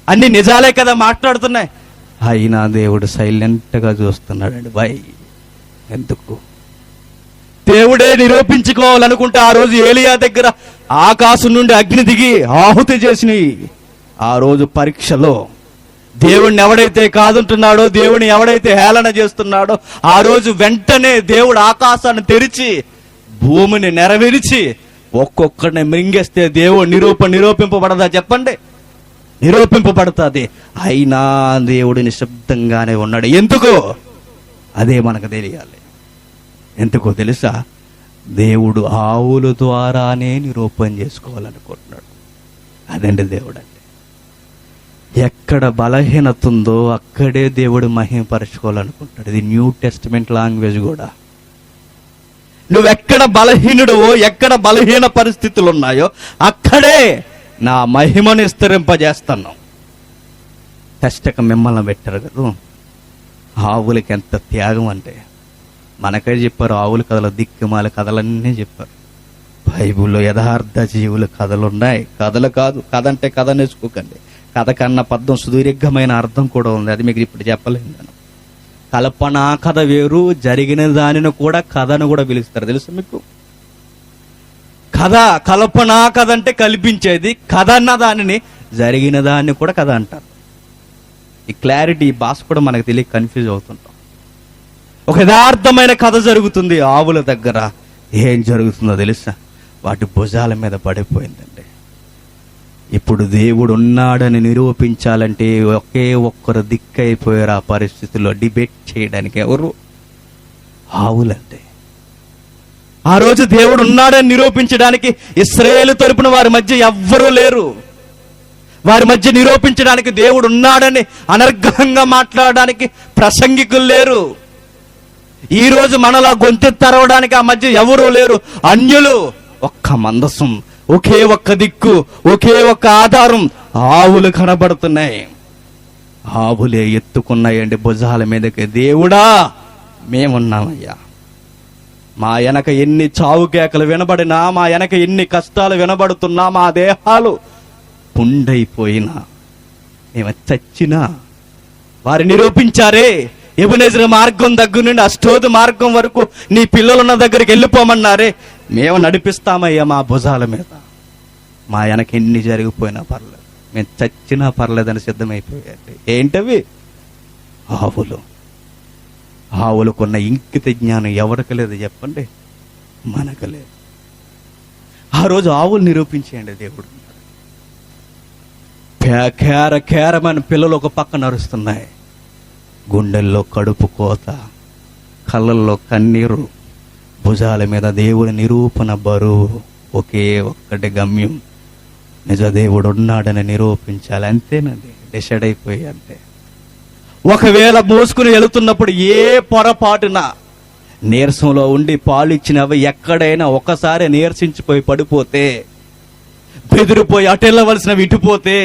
అన్ని నిజాలే కదా మాట్లాడుతున్నాయి. అయినా దేవుడు సైలెంట్గా చూస్తున్నాడండి. వై? ఎందుకు? దేవుడే నిరూపించుకోవాలనుకుంటే ఆ రోజు ఏలియా దగ్గర ఆకాశం నుండి అగ్ని దిగి ఆహుతి చేసినాయి. ఆ రోజు పరీక్షలో దేవుడిని ఎవడైతే కాదంటున్నాడో, దేవుడిని ఎవడైతే హేళన చేస్తున్నాడో, ఆ రోజు వెంటనే దేవుడు ఆకాశాన్ని తెరిచి భూమిని నెరవేర్చి ఒక్కొక్కడిని మృంగేస్తే దేవుడు నిరూపింపబడదా చెప్పండి? నిరూపింపబడుతుంది. అయినా దేవుడు నిశ్శబ్దంగానే ఉన్నాడు. ఎందుకు? అదే మనకు తెలియాలి. ఎందుకో తెలుసా? దేవుడు ఆవుల ద్వారానే నిరూపణ చేసుకోవాలనుకుంటున్నాడు. అదండి దేవుడు అంటే. ఎక్కడ బలహీనత ఉందో అక్కడే దేవుడు మహిమపరచుకోవాలనుకుంటాడు. ఇది న్యూ టెస్టిమెంట్ లాంగ్వేజ్ కూడా. నువ్వెక్కడ బలహీనుడవో, ఎక్కడ బలహీన పరిస్థితులు ఉన్నాయో అక్కడే నా మహిమను విస్తరింపజేస్తాను. టెస్టక మిమ్మల్ని పెట్టారు కదా. ఆవులకి ఎంత త్యాగం అంటే మనకే చెప్పారు. ఆవుల కథలు, దిక్కుమాల కథలన్నీ చెప్పారు. బైబిల్లో యథార్థ జీవుల కథలు ఉన్నాయి. కథలు కాదు, కథ అంటే కథ నేర్చుకోకండి. కథ కన్నా పద్యం సుదీర్ఘమైన అర్థం కూడా ఉంది. అది మీకు ఇప్పుడు చెప్పలేను నేను. కల్పనా కథ వేరు, జరిగిన దానిని కూడా కథను కూడా పిలుస్తారు. తెలుసు మీకు? కథ, కల్పనా కథ అంటే కల్పించేది. కథ అన్న దానిని, జరిగిన దాన్ని కూడా కథ అంటారు. ఈ క్లారిటీ, ఈ భాష కూడా మనకు తెలియక కన్ఫ్యూజ్ అవుతుంటాం. ఒక యథార్థమైన కథ జరుగుతుంది. ఆవుల దగ్గర ఏం జరుగుతుందో తెలుసా? వాటి భుజాల మీద పడిపోయిందండి. ఇప్పుడు దేవుడు ఉన్నాడని నిరూపించాలంటే ఒకే ఒక్కరు దిక్కైపోయారు. ఆ పరిస్థితుల్లో డిబేట్ చేయడానికి ఎవరు? ఆవులంటే. ఆ రోజు దేవుడు ఉన్నాడని నిరూపించడానికి ఇశ్రాయేలు తరపున వారి మధ్య ఎవ్వరూ లేరు. వారి మధ్య నిరూపించడానికి, దేవుడు ఉన్నాడని అనర్గళంగా మాట్లాడడానికి ప్రసంగికులు లేరు. ఈ రోజు మనలా గొంతెత్తి తరవడానికి ఆ మధ్య ఎవరూ లేరు. అన్యులు. ఒక్క మందసం, ఒకే ఒక్క దిక్కు, ఒకే ఒక్క ఆధారం. ఆవులు కనబడుతున్నాయి. ఆవులే ఎత్తుకున్నాయండి భుజాల మీదకి. దేవుడా, మేమున్నామయ్యా. మా వెనక ఎన్ని చావు కేకలు వినబడినా, మా వెనక ఎన్ని కష్టాలు వినబడుతున్నా, మా దేహాలు పుండైపోయినా, మేము చచ్చినా వారు నిరూపించారే. ఎబెనెజరు మార్గం దగ్గర నుండి అష్టోదు మార్గం వరకు నీ పిల్లలున్న దగ్గరికి వెళ్ళిపోమన్నారే. మేము నడిపిస్తామయ్యా మా భుజాల మీద. మా వెనక ఎన్ని జరిగిపోయినా పర్లేదు, మేము చచ్చినా పర్లేదని సిద్ధమైపోయాయి. ఏంటవి? ఆవులు. ఆవులకున్న ఇంకిత జ్ఞానం ఎవరికి లేదు చెప్పండి? మనకు లేదు. ఆ రోజు ఆవులు నిరూపించేయండి దేవుడు. కేర కేరమని పిల్లలు ఒక పక్క నడుస్తున్నాయి. గుండెల్లో కడుపు కోత, కళ్ళల్లో కన్నీరు, భుజాల మీద దేవుడి నిరూపణ బరువు. ఒకే ఒక్కటి గమ్యం, నిజ దేవుడు ఉన్నాడని నిరూపించాలి. అంతేనండి, డిసైడ్ అయిపోయి. అంతే. ఒకవేళ మోసుకుని వెళుతున్నప్పుడు ఏ పొరపాటున నీరసంలో ఉండి పాలు ఇచ్చినవి ఎక్కడైనా ఒకసారి నీరసించిపోయి పడిపోతే, బెదిరిపోయి అటు వెళ్ళవలసినవి ఇటుపోతే,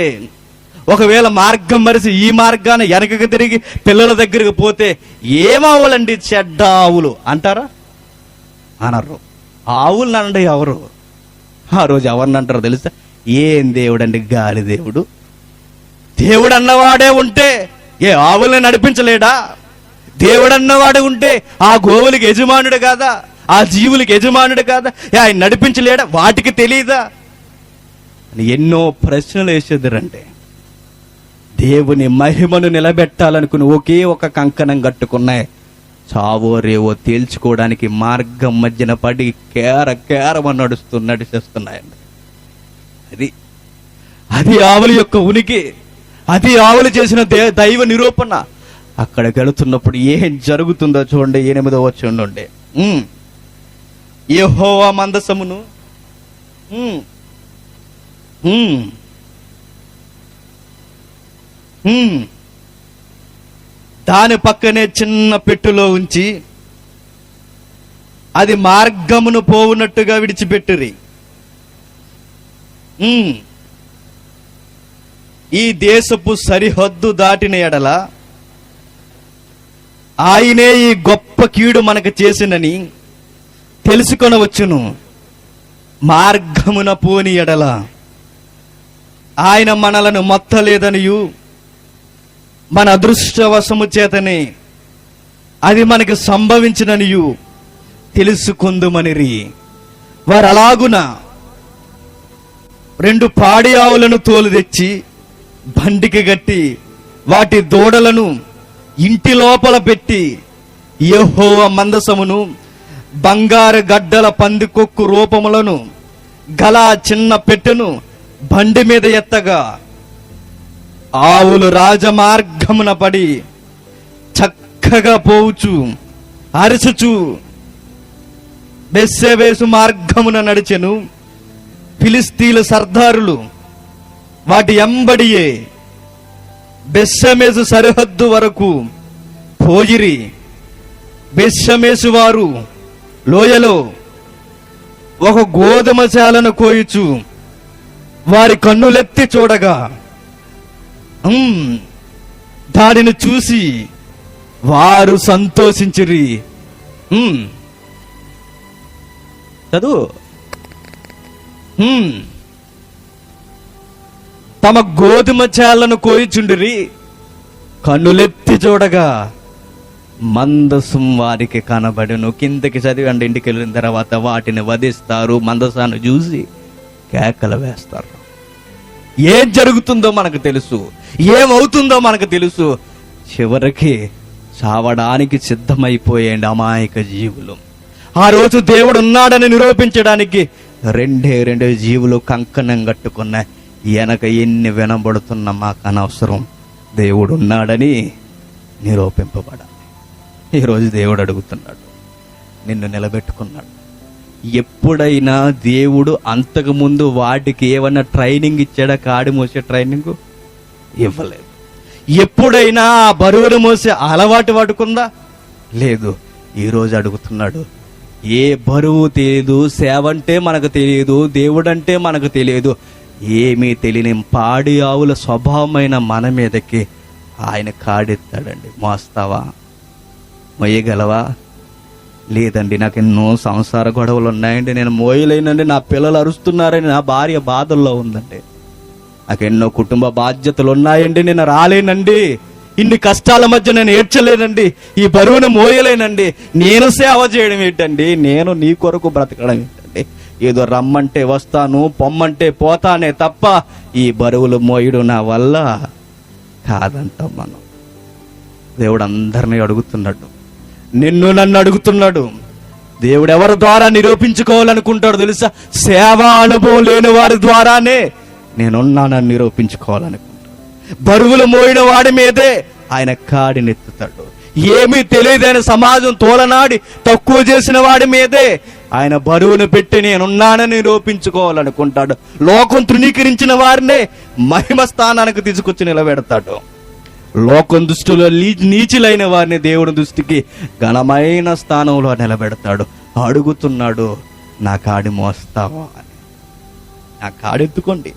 ఒకవేళ మార్గం మరిసి ఈ మార్గాన్ని వెనకకి తిరిగి పిల్లల దగ్గరికి పోతే ఏమవ్వాలండి? చెడ్డ ఆవులు అంటారా? అనరు. ఆవులు అనండి ఎవరు? ఆ రోజు ఎవరిని అంటారో తెలుసా? ఏం దేవుడు అండి? గాలి దేవుడు. దేవుడు అన్నవాడే ఉంటే ఏ ఆవుల్ని నడిపించలేడా? దేవుడు అన్నవాడే ఉంటే ఆ గోవులకి యజమానుడు కాదా? ఆ జీవులకి యజమానుడు కాదా? ఆయన నడిపించలేడా? వాటికి తెలియదా? ఎన్నో ప్రశ్నలు వేసేద్దరంటే దేవుని మహిమను నిలబెట్టాలనుకుని ఒకే ఒక కంకణం కట్టుకున్నాయి. చావో రేవో తేల్చుకోవడానికి మార్గం మధ్యన పడి కేరమని నడిచేస్తున్నాయండి. అది ఆవుల యొక్క ఉనికి. అది ఆవులు చేసిన దైవ నిరూపణ. అక్కడికి వెళుతున్నప్పుడు ఏం జరుగుతుందో చూడండి. 8వ వచనం నుండి, యెహోవా మందసమును దాని పక్కనే చిన్న పెట్టులో ఉంచి అది మార్గమును పోవునట్టుగా విడిచిపెట్టురి. ఈ దేశపు సరిహద్దు దాటిన ఎడల ఆయనే ఈ గొప్ప కీడు మనకు చేసినని తెలుసుకొనవచ్చును. మార్గమున పోని ఎడల ఆయన మనలను మొత్తలేదనియు మన అదృష్టవశము చేతనే అది మనకి సంభవించిననియు తెలుసుకుందుమనిరి. వారు అలాగున 2 పాడి ఆవులను తోలు తెచ్చి బండికి గట్టి వాటి దూడలను ఇంటి లోపల పెట్టి యెహోవా మందసమును బంగారు గడ్డల పందికొక్కు రూపములను గల చిన్న పెట్టెను బండి మీద ఎత్తగా ఆవులు రాజమార్గమున పడి చక్కగా పోవుచు అరచుచు బెస్సెవేసు మార్గమున నడిచెను. ఫిలిస్తీన్ల సర్దారులు వాటి ఎంబడియే బెస్సెమెసు సరిహద్దు వరకు పోయిరి. బెస్సెమెసు వారు లోయలో ఒక గోధుమ శాలను కోయుచు వారి కన్నులెత్తి చూడగా దానిని చూసి వారు సంతోషించిరి. చదువు. తమ గోధుమ చాలను కోయిచుండిరి, కన్నులెత్తి చూడగా మందసం వారికి కనబడును. కిందకి చదివండి. ఇంటికి వెళ్ళిన తర్వాత వాటిని వధిస్తారు, మందసాన్ని చూసి కేకలు వేస్తారు. ఏం జరుగుతుందో మనకు తెలుసు, ఏమవుతుందో మనకు తెలుసు. చివరికి చావడానికి సిద్ధమైపోయేండి అమాయక జీవులు. ఆ రోజు దేవుడు ఉన్నాడని నిరూపించడానికి 2 జీవులు కంకణం కట్టుకున్నాయి. వెనక ఎన్ని వినబడుతున్నా మాకు అనవసరం, దేవుడు ఉన్నాడని నిరూపింపబడాలి. ఈరోజు దేవుడు అడుగుతున్నాడు, నిన్ను నిలబెట్టుకున్నాడు. ఎప్పుడైనా దేవుడు అంతకుముందు వాటికి ఏమన్నా ట్రైనింగ్ ఇచ్చాడా? కాడి మోసే ట్రైనింగ్ ఇవ్వలేదు. ఎప్పుడైనా ఆ బరువును మోసే అలవాటు పడుకుందా? లేదు. ఈరోజు అడుగుతున్నాడు, ఏ బరువు తెలియదు, సేవ అంటే మనకు తెలియదు, దేవుడంటే మనకు తెలియదు, ఏమీ తెలియని పాడి ఆవుల స్వభావమైన మన మీదకి ఆయన కాడెత్తాడండి. మోస్తావా? మొయ్యగలవా? లేదండి, నాకు ఎన్నో సంసార గొడవలు ఉన్నాయండి, నేను మోయలేనండి, నా పిల్లలు అరుస్తున్నారని నా భార్య బాధల్లో ఉందండి, నాకు ఎన్నో కుటుంబ బాధ్యతలు ఉన్నాయండి, నేను రాలేనండి, ఇన్ని కష్టాల మధ్య నేను ఏడ్చలేనండి, ఈ బరువును మోయలేనండి, నేను సేవ చేయడం ఏంటండి, నేను నీ కొరకు బ్రతకడం ఏంటండి, ఏదో రమ్మంటే వస్తాను, పొమ్మంటే పోతానే తప్ప ఈ బరువులు మోయడం నా వల్ల కాదంటాం మనం. దేవుడు అందరినీ అడుగుతున్నాడు, నిన్ను నన్ను అడుగుతున్నాడు. దేవుడు ఎవరి ద్వారా నిరూపించుకోవాలనుకుంటాడు తెలుసా? సేవా అనుభవం లేని వారి ద్వారానే నేనున్నానని నిరూపించుకోవాలనుకుంటాడు. బరువులు మోయిన వాడి మీదే ఆయన కాడినెత్తుతాడు. ఏమీ తెలియదైన సమాజం తోలనాడి తక్కువ చేసిన వాడి మీదే ఆయన బరువును పెట్టి నేనున్నానని నిరూపించుకోవాలనుకుంటాడు. లోకం తృణీకరించిన వారినే మహిమ స్థానానికి తీసుకొచ్చి నిలబెడతాడు. లోకం దృష్టిలో నీచులైన వారిని దేవుడి దృష్టికి ఘనమైన స్థానంలో నిలబెడతాడు. అడుగుతున్నాడు, నా కాడి మోస్తావా అని. నా కాడెత్తుకోండి,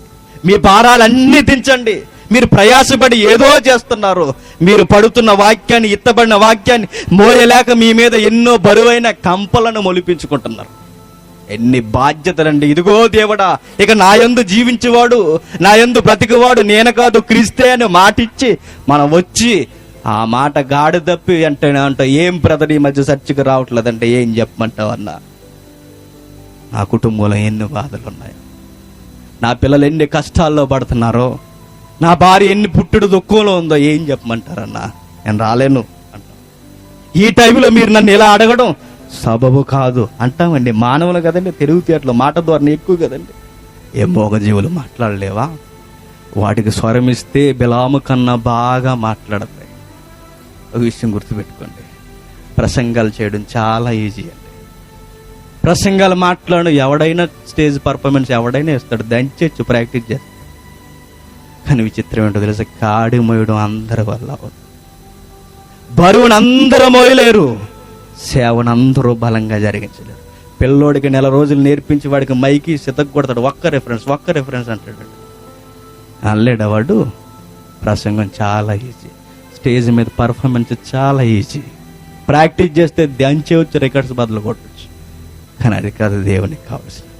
మీ భారాలన్నీ దించండి. మీరు ప్రయాసపడి ఏదో చేస్తున్నారు, మీరు పడుతున్న వాక్యాన్ని, ఎత్తబడిన వాక్యాన్ని మోయలేక మీ మీద ఎన్నో బరువైన కంపలను మొలిపించుకుంటున్నారు. ఎన్ని బాధ్యతలండి. ఇదిగో దేవుడా, ఇక నా యందు జీవించేవాడు, నా యందు బ్రతికేవాడు నేను కాదు క్రీస్తే అని మాటిచ్చి మనం వచ్చి ఆ మాట గాడి తప్పి అంటే ఏం బ్రదర్ ఈ మధ్య చర్చికి రావట్లేదంటే ఏం చెప్పమంటావు అన్నా? నా కుటుంబంలో ఎన్ని బాధలు ఉన్నాయో, నా పిల్లలు ఎన్ని కష్టాల్లో పడుతున్నారో, నా భార్య ఎన్ని పుట్టుడు దుఃఖంలో ఉందో ఏం చెప్పమంటారన్నా? నేను రాలేను అంట. ఈ టైంలో మీరు నన్ను ఇలా అడగడం సబబు కాదు అంటామండి. మానవులు కదండి, తెలివితేటలు మాట ద్వారా ఎక్కువ కదండి. ఏ మోగజీవులు మాట్లాడలేవా? వాటికి స్వరమిస్తే బిలాము కన్నా బాగా మాట్లాడతాయి. ఒక విషయం గుర్తుపెట్టుకోండి, ప్రసంగాలు చేయడం చాలా ఈజీ అండి. ప్రసంగాలు మాట్లాడడం ఎవడైనా స్టేజ్ పర్ఫార్మెన్స్ ఎవడైనా ఇస్తాడు, దంచచ్చు, ప్రాక్టీస్ చేస్తాడు. కానీ విచిత్రం ఏంటో తెలుసా? కాడి మోయడం అందరి వల్ల అవ్వదు. బరువును అందరూ మోయలేరు, సేవను అందరూ బలంగా జరిగించలేరు. పిల్లోడికి 4 రోజులు నేర్పించి వాడికి మైకి సితక్ కొడతాడు, ఒక్క రెఫరెన్స్ అంటాడు. అల్లేడా వాడు? ప్రసంగం చాలా ఈజీ, స్టేజ్ మీద పర్ఫార్మెన్స్ చాలా ఈజీ, ప్రాక్టీస్ చేస్తే దంచేవచ్చు, రికార్డ్స్ బదులు కొట్టచ్చు. కానీ అది కాదు దేవునికి కావాల్సింది.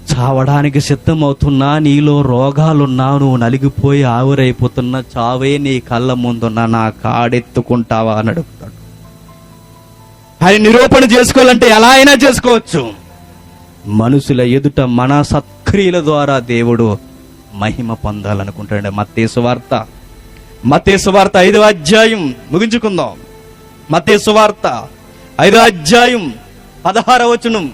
చావడానికి సిద్ధమవుతున్నా, నీలో రోగాలున్నా, నువ్వు నలిగిపోయి ఆవిరైపోతున్నా, చావే నీ కళ్ళ ముందున్నా నా కాడెత్తుకుంటావా అని అడుగుతాడు. ఆయన నిరూపణ చేసుకోవాలంటే ఎలా అయినా చేసుకోవచ్చు. మనుషుల ఎదుట మన సత్క్రియల ద్వారా దేవుడు మహిమ పొందాలనుకుంటాడు. మత్తయి సువార్త 5వ అధ్యాయం ముగించుకుందాం. మత్తయి సువార్త 5వ అధ్యాయం 16వ వచనం.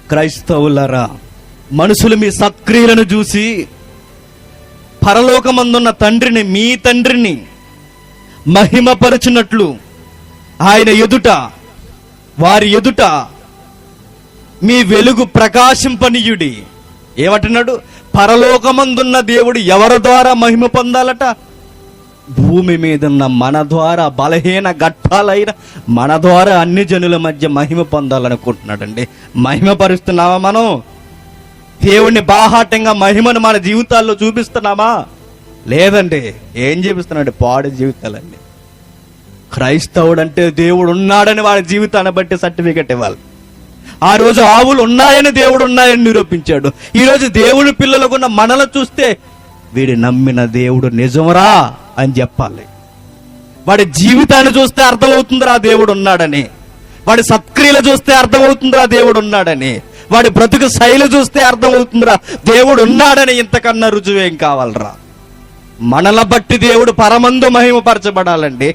క్రైస్తవులారా, మనుషులు మీ సత్క్రియలను చూసి పరలోకమందున్న తండ్రిని, మీ తండ్రిని మహిమపరచునట్లు ఆయన ఎదుట, వారి ఎదుట మీ వెలుగు ప్రకాశింపనీయుడి. ఏమంటున్నాడు? పరలోకమందున్న దేవుడు ఎవరి ద్వారా మహిమ పొందాలట? భూమి మీద ఉన్న మన ద్వారా, బలహీన ఘట్టాలైన మన ద్వారా అన్ని జనుల మధ్య మహిమ పొందాలనుకుంటున్నాడండి. మహిమ పరుస్తున్నామా మనం? దేవుణ్ణి బాహాటంగా మహిమను మన జీవితాల్లో చూపిస్తున్నామా? లేదండి. ఏం చూపిస్తున్నాడు? పాడు జీవితాలండి. క్రైస్తవుడు అంటే దేవుడు ఉన్నాడని వాడి జీవితాన్ని బట్టి సర్టిఫికెట్ ఇవ్వాలి. ఆ రోజు ఆవులు ఉన్నాయని దేవుడు ఉన్నాయని నిరూపించాడు. ఈరోజు దేవుని పిల్లలకున్న మనలు చూస్తే వీడి నమ్మిన దేవుడు నిజమరా అని చెప్పాలి. వాడి జీవితాన్ని చూస్తే అర్థమవుతుందిరా దేవుడు ఉన్నాడని. వాడి సత్క్రియలు చూస్తే అర్థమవుతుందిరా దేవుడు ఉన్నాడని. వాడి బ్రతుకు శైలి చూస్తే అర్థమవుతుందిరా దేవుడు ఉన్నాడని. ఇంతకన్నా రుజువేం కావాలరా? మనల బట్టి దేవుడు పరమందు మహిమపరచబడాలండి.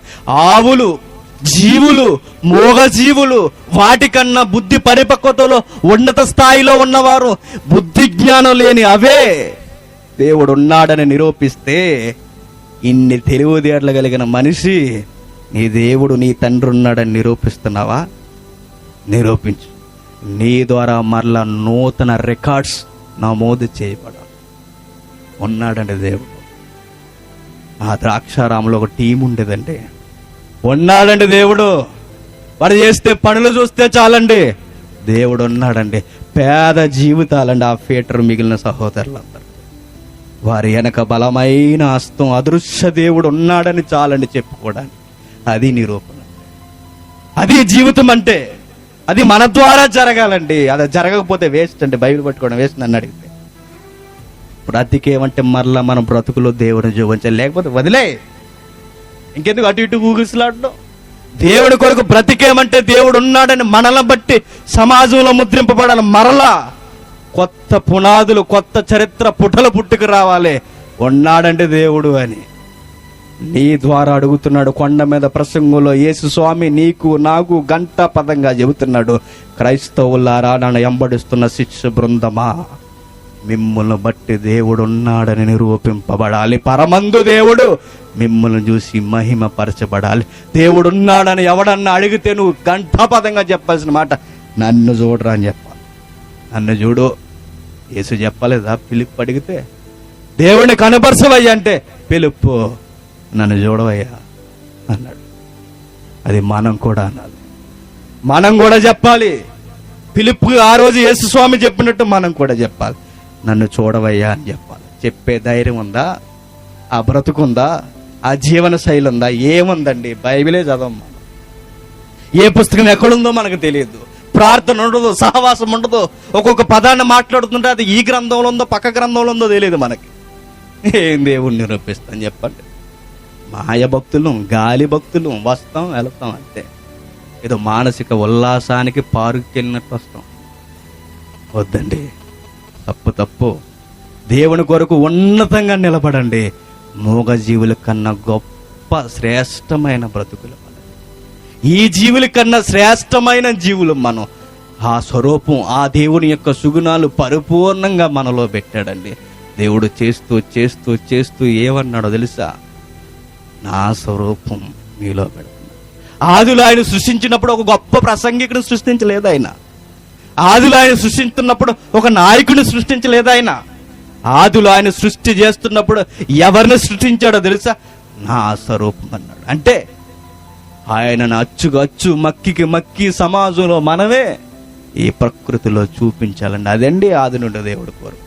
ఆవులు, జీవులు, మూగజీవులు, వాటికన్నా బుద్ధి పరిపక్వతలో ఉన్నత స్థాయిలో ఉన్నవారు, బుద్ధి జ్ఞానం లేని అవే దేవుడు ఉన్నాడని నిరూపిస్తే, ఇన్ని తెలివితేటలు కలిగిన మనిషి, నీ దేవుడు, నీ తండ్రి ఉన్నాడని నిరూపిస్తున్నావా? నిరూపించు. నీ ద్వారా మరలా నూతన రికార్డ్స్ నమోదు చేయబడాలి. ఉన్నాడండి దేవుడు. ఆ ద్రాక్షారాములో ఒక టీం ఉండేదండి. ఉన్నాడండి దేవుడు. వాడు చేస్తే పనులు చూస్తే చాలండి, దేవుడు ఉన్నాడండి. పేద జీవితాలండి ఆ ఫీటర్ మిగిలిన సహోదరులందరూ. వారి వెనక బలమైన హస్తం, అదృశ్య దేవుడు ఉన్నాడని చాలండి చెప్పుకోవడానికి. అది నిరూపణ. అది జీవితం అంటే. అది మన ద్వారా జరగాలండి. అది జరగకపోతే వేస్ట్ అండి. బైబిల్ పట్టుకోవడం వేస్ట్ నన్ను అడిగితే. బ్రతికేమంటే మరలా మనం బ్రతుకులో దేవుడిని చూపించాలి, లేకపోతే వదిలే. ఇంకెందుకు అటు ఇటు ఊగిసలాడడం? దేవుడి కొరకు బ్రతికేమంటే దేవుడు ఉన్నాడని మనల్ని బట్టి సమాజంలో ముద్రింపబడాలి. మరలా కొత్త పునాదులు, కొత్త చరిత్ర పుటలు పుట్టుకు రావాలి. ఉన్నాడంటే దేవుడు అని. నీ ద్వారా అడుగుతున్నాడు. కొండ మీద ప్రసంగంలో యేసు స్వామి నీకు నాకు గంట పదంగా చెబుతున్నాడు. క్రైస్తవులారా, నన్ను ఎంబడిస్తున్న శిష్య బృందమా, మిమ్మల్ని బట్టి దేవుడు ఉన్నాడని నిరూపింపబడాలి. పరమందు దేవుడు మిమ్మల్ని చూసి మహిమ పరచబడాలి. దేవుడు ఉన్నాడని ఎవడన్నా అడిగితే నువ్వు గంటాపదంగా చెప్పాల్సిన మాట, నన్ను చూడరా అని చెప్పాలి. నన్ను చూడు. యేసు చెప్పలేదా ఫిలిప్ అడిగితే? దేవుడిని కనపరచవయ్యా అంటే, ఫిలిప్పు నన్ను చూడవయ్యా అన్నాడు. అది మనం కూడా అనాలి. మనం కూడా చెప్పాలి. ఫిలిప్పు ఆ రోజు యేసు స్వామి చెప్పినట్టు మనం కూడా చెప్పాలి. నన్ను చూడవయ్యా అని చెప్పాలి. చెప్పే ధైర్యం ఉందా? ఆ బ్రతుకుందా? ఆ జీవన శైలి ఉందా? ఏముందండి? బైబిలే చదవం. ఏ పుస్తకం ఎక్కడుందో మనకు తెలియదు. ప్రార్థన ఉండదు, సహవాసం ఉండదు. ఒక్కొక్క పదాన్ని మాట్లాడుతుంటే అది ఈ గ్రంథంలో ఉందో పక్క గ్రంథంలో ఉందో తెలియదు మనకి. ఏం దేవుణ్ణి నిరూపిస్తాం చెప్పండి? మాయ భక్తులు, గాలి భక్తులు, వస్తాం వెళతాం అంతే. ఏదో మానసిక ఉల్లాసానికి పార్కుకి వెళ్ళినట్టు వస్తాం. వద్దండి, తప్పు. దేవుని కొరకు ఉన్నతంగా నిలబడండి. మూగజీవుల కన్నా గొప్ప శ్రేష్టమైన బ్రతుకులు మనం. ఈ జీవుల కన్నా శ్రేష్టమైన జీవులు మనం. ఆ స్వరూపం, ఆ దేవుని యొక్క సుగుణాలు పరిపూర్ణంగా మనలో పెట్టాడండి. దేవుడు చేస్తూ చేస్తూ చేస్తూ ఏమన్నాడో తెలుసా? నా స్వరూపం మీలో పెడుతున్నా. ఆదిలో ఆయన సృష్టించినప్పుడు ఒక గొప్ప ప్రసంగికుడు సృష్టించలేదు ఆయన. ఆదిలో ఆయన సృష్టిస్తున్నప్పుడు ఒక నాయకుడిని సృష్టించలేదు ఆయన. ఆదిలో ఆయన సృష్టి చేస్తున్నప్పుడు ఎవరిని సృష్టించాడో తెలుసా? నా స్వరూపం అన్నాడు. అంటే ఆయనను అచ్చు మక్కికి మక్కి సమాజంలో మనమే ఈ ప్రకృతిలో చూపించాలండి. అదండి ఆది నుండి దేవుడు కోరుకున్నది.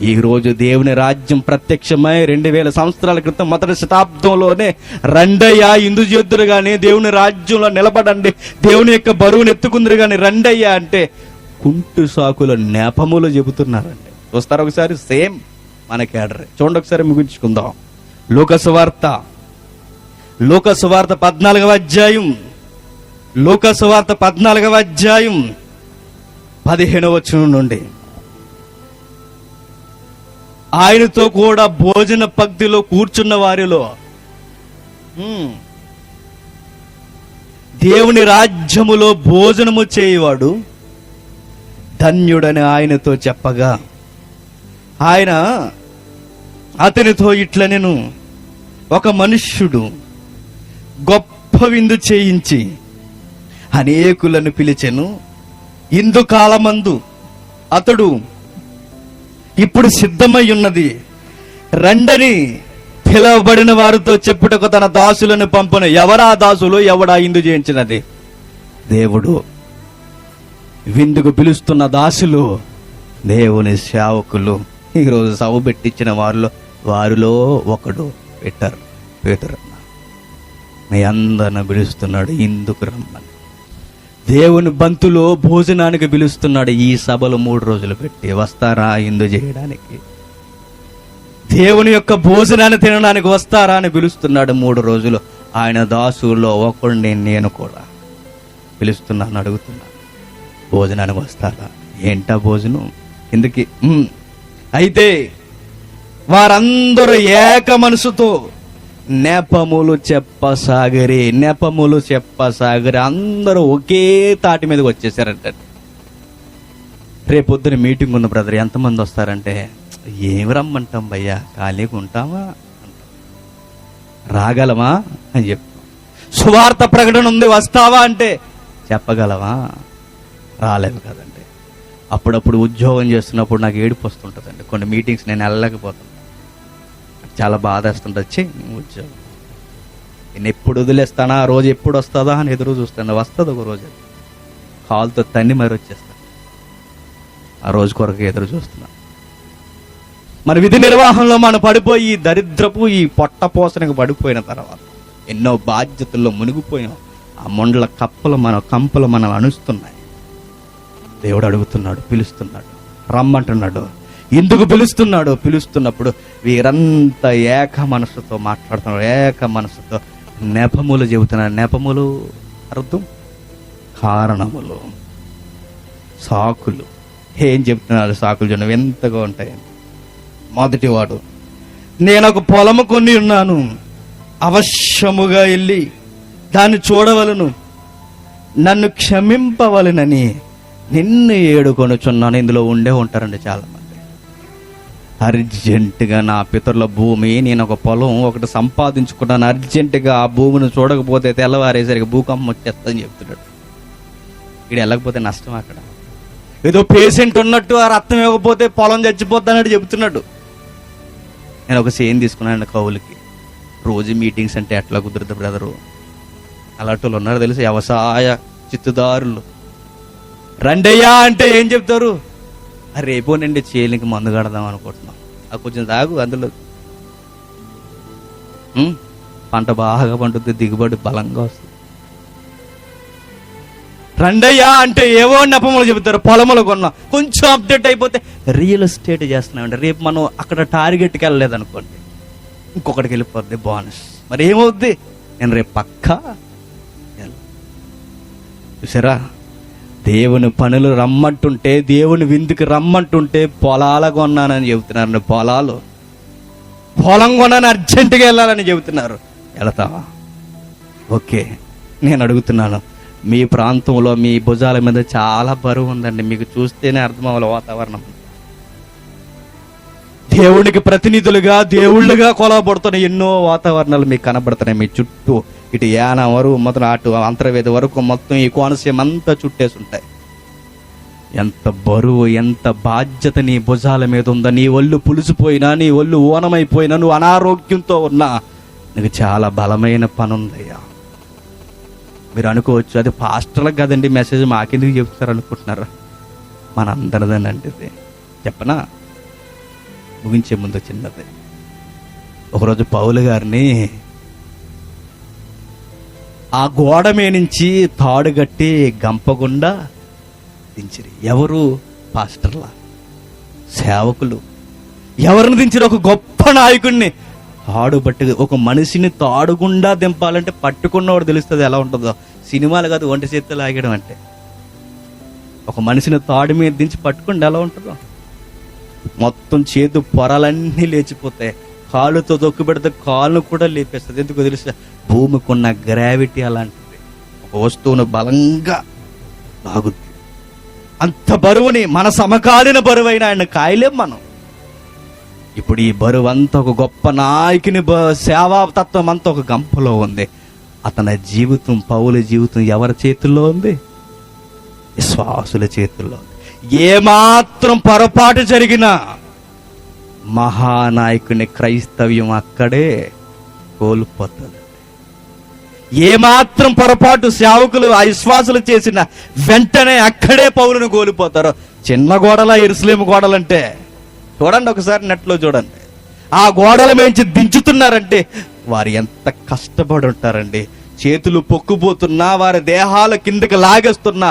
ఈ రోజు దేవుని రాజ్యం ప్రత్యక్షమై 2000 సంవత్సరాల క్రితం మొదటి శతాబ్దంలోనే రండయ్యా ఇందుజేద్దురు గాని దేవుని రాజ్యంలో నిలబడండి, దేవుని యొక్క బరువును ఎత్తుకుందరు గాని రండయ్యా అంటే కుంటు సాకుల నెపములు చెబుతున్నారండి. చూస్తారు ఒకసారి, సేమ్ మన కేడరే. చూడండి ఒకసారి ముగించుకుందాం. లోకసువార్త 14వ అధ్యాయం, లోకసువార్త 14వ అధ్యాయం 15వ వచనం నుండి, ఆయనతో కూడా భోజన పంక్తిలో కూర్చున్న వారిలో దేవుని రాజ్యములో భోజనము చేయవాడు ధన్యుడని ఆయనతో చెప్పగా, ఆయన అతనితో ఇట్లనెను, ఒక మనుష్యుడు గొప్ప విందు చేయించి అనేకులను పిలిచెను. ఇందు కాలమందు అతడు ఇప్పుడు సిద్ధమై ఉన్నది, రండని పిలవబడిన వారితో చెప్పుటకు తన దాసులను పంపను. ఎవరా దాసులు, ఎవడా ఇందు చేయించినది? దేవుడు. విందుకు పిలుస్తున్న దాసులు దేవుని సేవకులు. ఈరోజు సభ పెట్టించిన వారిలో ఒకడు పేతురన్న. మీ అందరిని పిలుస్తున్నాడు ఇందుకు రమ్మని. దేవుని బంతులో భోజనానికి పిలుస్తున్నాడు. ఈ సభలు 3 రోజులు పెట్టి వస్తారా ఇందు చేయడానికి? దేవుని యొక్క భోజనాన్ని తినడానికి వస్తారా అని పిలుస్తున్నాడు 3 రోజులు. ఆయన దాసుల్లో ఒకడిని నేను కూడా పిలుస్తున్నాను, అడుగుతున్నాను, భోజనానికి వస్తారా? ఏంటా భోజనం ఎందుకు? అయితే వారందరూ ఏక మనసుతో నెపములు చెప్పసాగరి. అందరూ ఒకే తాటి మీదకి వచ్చేసారంట. రేపొద్దున మీటింగ్ ఉంది బ్రదర్, ఎంతమంది వస్తారంటే, ఏమి రమ్మంటాం భయ్యా, ఖాళీగా ఉంటామా, రాగలమా అని చెప్పు. సువార్త ప్రకటన ఉంది, వస్తావా అంటే చెప్పగలవా? రాలేము కదండి. అప్పుడప్పుడు ఉద్యోగం చేస్తున్నప్పుడు నాకు ఏడుపు వస్తుంటుందండి. కొన్ని మీటింగ్స్ నేను వెళ్ళలేకపోతాను, చాలా బాధ వేస్తుంటుంది. వచ్చి ఉద్యోగం నేను ఎప్పుడు వదిలేస్తానా, ఆ రోజు ఎప్పుడు వస్తుందా అని ఎదురు చూస్తాను. వస్తుంది ఒక రోజు, కాలుతో తన్ని మరి వచ్చేస్తాను. ఆ రోజు కొరకు ఎదురు చూస్తున్నాను. మన విధి నిర్వాహంలో మనం పడిపోయి ఈ దరిద్రపు ఈ పొట్టపోసనకు పడిపోయిన తర్వాత ఎన్నో బాధ్యతల్లో మునిగిపోయాం. ఆ మొండల కంపలు మనల్ని అణుస్తున్నాయి. దేవుడు అడుగుతున్నాడు, పిలుస్తున్నాడు, రమ్మంటున్నాడు. ఎందుకు పిలుస్తున్నాడు? పిలుస్తున్నప్పుడు వీరంతా ఏక మనసుతో మాట్లాడుతున్నారు, ఏక మనసుతో నెపములు చెబుతున్నారు. నెపములు అర్థం కారణములు, సాకులు. ఏం చెప్తున్నారు సాకులు? చూడండి ఎంతగా ఉంటాయండి. మొదటివాడు, నేను ఒక పొలము కొని ఉన్నాను, అవశ్యముగా వెళ్ళి దాన్ని చూడవలను, నన్ను క్షమింపవలనని నిన్ను ఏడుకొనుచున్నాను. ఇందులో ఉంటారండి చాలా మంది. అర్జెంటుగా నా పితరుల భూమి, నేను ఒక పొలం ఒకటి సంపాదించుకున్నాను, అర్జెంటుగా ఆ భూమిని చూడకపోతే తెల్లవారేసరికి భూకంపం వచ్చేస్తుందని చెప్తున్నాడు. ఇక్కడ వెళ్ళకపోతే నష్టం. అక్కడ ఏదో పేషెంట్ ఉన్నట్టు ఆ రక్తం ఇవ్వకపోతే పొలం చచ్చిపోతానని చెబుతున్నాడు. నేను ఒక సేన్ తీసుకున్నాను కౌలుకి. రోజు మీటింగ్స్ అంటే ఎట్లా కుదురుతుంది బ్రదరు? అలాంటి వాళ్ళు ఉన్నారు తెలుసు, వ్యవసాయ చిత్తుదారులు. రండయ్యా అంటే ఏం చెప్తారు? రేపో నుండి చేలికి మందు కడదాం అనుకుంటున్నాం. అది కొంచెం తాగు, అందులో పంట బాగా పండుతుంది, దిగుబడి బలంగా వస్తుంది. రండయ్యా అంటే ఏవో నెపములు చెబుతారు. పొలములు కొన్నా, కొంచెం అప్డేట్ అయిపోతే రియల్ ఎస్టేట్ చేస్తున్నామంటే రేపు మనం అక్కడ టార్గెట్కి వెళ్ళలేదనుకోండి, ఇంకొకటికి వెళ్ళిపోద్ది బోనస్. మరి ఏమవుద్ది? నేను రేపు పక్కా. చూసారా, దేవుని పనులు రమ్మంటుంటే, దేవుని విందుకి రమ్మంటుంటే పొలాల కొన్నానని చెబుతున్నారు. పొలం కొన్నాను, అర్జెంటుగా వెళ్ళాలని చెబుతున్నారు. వెళతావా? ఓకే, నేను అడుగుతున్నాను, మీ ప్రాంతంలో మీ భుజాల మీద చాలా బరువు ఉందండి. మీకు చూస్తేనే అర్థం అవ్వాలి వాతావరణం. దేవుడికి ప్రతినిధులుగా, దేవుళ్ళుగా కొలవబడుతున్న ఎన్నో వాతావరణాలు మీకు కనబడుతున్నాయి మీ చుట్టూ. ఇటు యానం వరకు మొత్తం, అటు అంతర్వేది వరకు మొత్తం ఈ కోనసీమ అంతా చుట్టేసి ఉంటాయి. ఎంత బరువు, ఎంత బాధ్యత నీ భుజాల మీద ఉందా. నీ ఒళ్ళు పులిసిపోయినా, నీ ఒళ్ళు ఓనమైపోయినా, నువ్వు అనారోగ్యంతో ఉన్నా, నీకు చాలా బలమైన పని ఉందయ్యా. మీరు అనుకోవచ్చు, అది పాస్టర్లకు కదండి మెసేజ్, మాకెందుకు చెప్తారు అనుకుంటున్నారా? మనందరిదేనండి ఇది. చెప్పనా? ముగించే ముందు చిన్నది. ఒకరోజు పౌలు గారిని ఆ గోడ మీద నుంచి తాడు కట్టి గంపగుండా దించిరి. ఎవరు? పాస్టర్లా, సేవకులు. ఎవరిని దించిరి? ఒక గొప్ప నాయకుడిని. తాడు పట్టి ఒక మనిషిని తాడుగుండా దింపాలంటే పట్టుకున్నవాడు తెలుస్తుంది ఎలా ఉంటుందో. సినిమాలు కాదు, ఒంటి చేత్తో లాగడం అంటే. ఒక మనిషిని తాడు మీద దించి పట్టుకుంటే ఎలా ఉంటుందో. మొత్తం చేతు పొరలన్నీ లేచిపోతాయి. కాలుతో దొక్కు పెడితే కాళ్ళు కూడా లేపేస్తుంది. ఎందుకు తెలుసా? భూమికి ఉన్న గ్రావిటీ అలాంటిది. ఒక వస్తువును బలంగా లాగుద్ది. అంత బరువుని, మన సమకాలీన బరువైన ఆయన కాయలేం మనం. ఇప్పుడు ఈ బరువు అంతా ఒక గొప్ప నాయకుని సేవా తత్వం అంతా ఒక గంపలో ఉంది. అతని జీవితం, పౌలు జీవితం ఎవరి చేతుల్లో ఉంది? విశ్వాసుల చేతుల్లో. ఏమాత్రం పొరపాటు జరిగినా మహానాయకుని క్రైస్తవ్యం అక్కడే కోల్పోతుంది. ఏమాత్రం పొరపాటు సేవకులు, విశ్వాసులు చేసిన వెంటనే అక్కడే పౌలును కోల్పోతారు. చిన్న గోడల యెరూషలేము గోడలంటే చూడండి, ఒకసారి నెట్లో చూడండి. ఆ గోడల మించి దించుతున్నారంటే వారు ఎంత కష్టపడి ఉంటారండి. చేతులు పొక్కుపోతున్నా, వారి దేహాల కిందకి లాగేస్తున్నా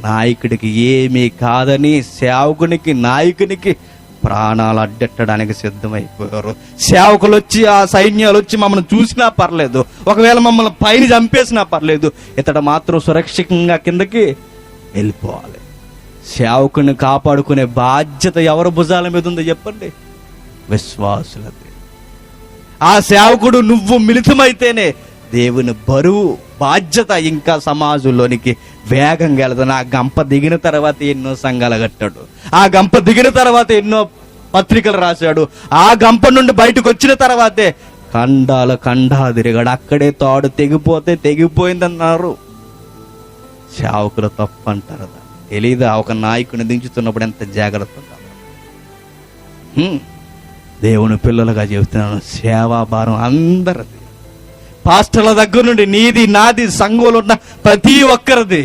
నాయకుడికి ఏమీ కాదని సేవకునికి, నాయకునికి ప్రాణాలు అడ్డెట్టడానికి సిద్ధమైపోయారు. సేవకులు వచ్చి, ఆ సైన్యాలు వచ్చి మమ్మల్ని చూసినా పర్లేదు, ఒకవేళ మమ్మల్ని పైన చంపేసినా పర్లేదు, ఇతడు మాత్రం సురక్షితంగా కిందకి వెళ్ళిపోవాలి. సేవకుని కాపాడుకునే బాధ్యత ఎవరి భుజాల మీద ఉందో చెప్పండి? విశ్వాసులది. ఆ సేవకుడు నువ్వు మిళితమైతేనే దేవుని బరువు, బాధ్యత ఇంకా సమాజంలోనికి వేగంగా వెళతాను. ఆ గంప దిగిన తర్వాత ఎన్నో సంఘాలు కట్టాడు. ఆ గంప దిగిన తర్వాత ఎన్నో పత్రికలు రాశాడు. ఆ గంప నుండి బయటకు వచ్చిన తర్వాతే ఖండా తిరిగాడు. అక్కడే తాడు తెగిపోతే తెగిపోయిందన్నారు. సేవకులు తప్పు అంటారు. తెలీదా? ఒక నాయకుని దించుతున్నప్పుడు ఎంత జాగ్రత్త ఉండాలి. దేవుని పిల్లలుగా చెబుతున్నాను, సేవా భారం అందరిది. పాస్టర్ల దగ్గర నుండి నీది, నాది, సంఘంలో ఉన్న ప్రతి ఒక్కరిది.